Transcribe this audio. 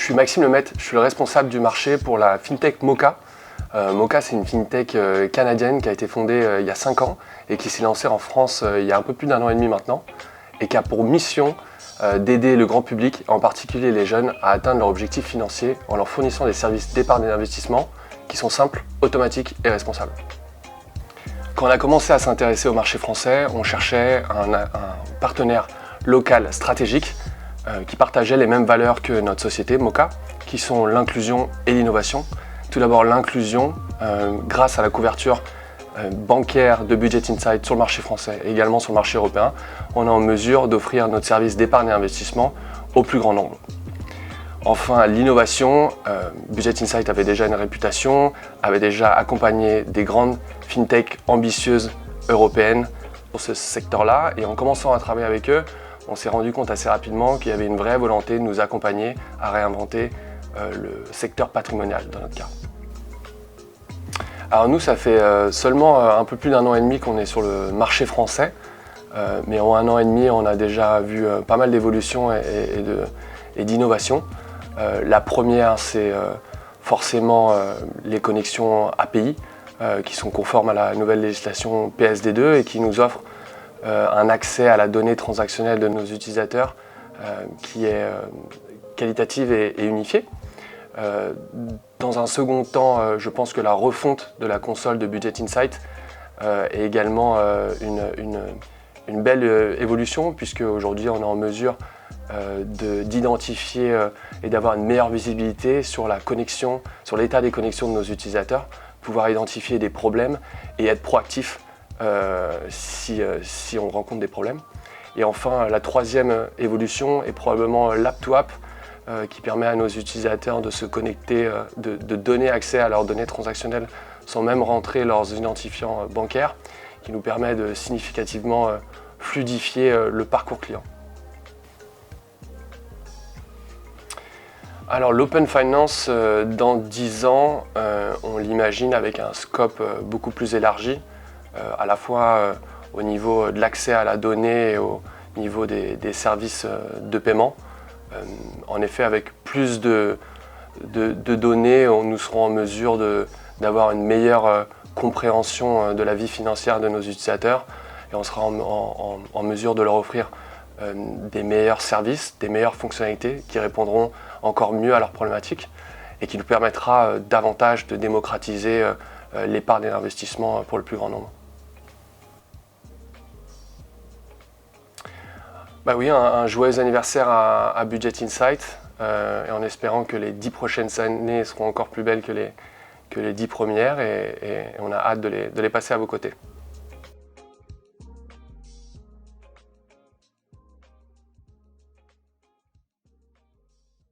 suis Maxime Lemaitre, je suis le responsable du marché pour la fintech Moka. Moka, c'est une fintech canadienne qui a été fondée il y a 5 ans et qui s'est lancée en France il y a un peu plus d'1 an et demi maintenant et qui a pour mission d'aider le grand public, en particulier les jeunes, à atteindre leurs objectifs financiers en leur fournissant des services d'épargne et d'investissement qui sont simples, automatiques et responsables. Quand on a commencé à s'intéresser au marché français, on cherchait un partenaire local stratégique qui partageait les mêmes valeurs que notre société Moka, qui sont l'inclusion et l'innovation. Tout d'abord l'inclusion, grâce à la couverture bancaire de Budget Insight sur le marché français et également sur le marché européen, on est en mesure d'offrir notre service d'épargne et d'investissement au plus grand nombre. Enfin, l'innovation, Budget Insight avait déjà une réputation, avait déjà accompagné des grandes fintech ambitieuses européennes pour ce secteur-là, et en commençant à travailler avec eux, on s'est rendu compte assez rapidement qu'il y avait une vraie volonté de nous accompagner à réinventer le secteur patrimonial dans notre cas. Alors nous, ça fait seulement un peu plus d'1 an et demi qu'on est sur le marché français, mais en 1 an et demi, on a déjà vu pas mal d'évolutions et d'innovations. La première, c'est forcément les connexions API qui sont conformes à la nouvelle législation PSD2 et qui nous offrent un accès à la donnée transactionnelle de nos utilisateurs qui est qualitative et unifiée. Dans un second temps, je pense que la refonte de la console de Budget Insight est également une belle évolution, puisque aujourd'hui on est en mesure d'identifier et d'avoir une meilleure visibilité sur la connexion, sur l'état des connexions de nos utilisateurs, pouvoir identifier des problèmes et être proactif si on rencontre des problèmes. Et enfin, la troisième évolution est probablement l'app to app qui permet à nos utilisateurs de se connecter, de donner accès à leurs données transactionnelles sans même rentrer leurs identifiants bancaires, qui nous permet de significativement fluidifier le parcours client. Alors l'Open Finance, dans 10 ans, on l'imagine avec un scope beaucoup plus élargi, à la fois au niveau de l'accès à la donnée et au niveau des services de paiement. En effet, avec plus de données, nous serons en mesure d'avoir une meilleure compréhension de la vie financière de nos utilisateurs et on sera en mesure de leur offrir des meilleurs services, des meilleures fonctionnalités qui répondront encore mieux à leurs problématiques et qui nous permettra davantage de démocratiser l'épargne et l'investissement pour le plus grand nombre. Bah oui, un joyeux anniversaire à Budget Insight et en espérant que les 10 prochaines années seront encore plus belles que les 10 premières et on a hâte de les passer à vos côtés.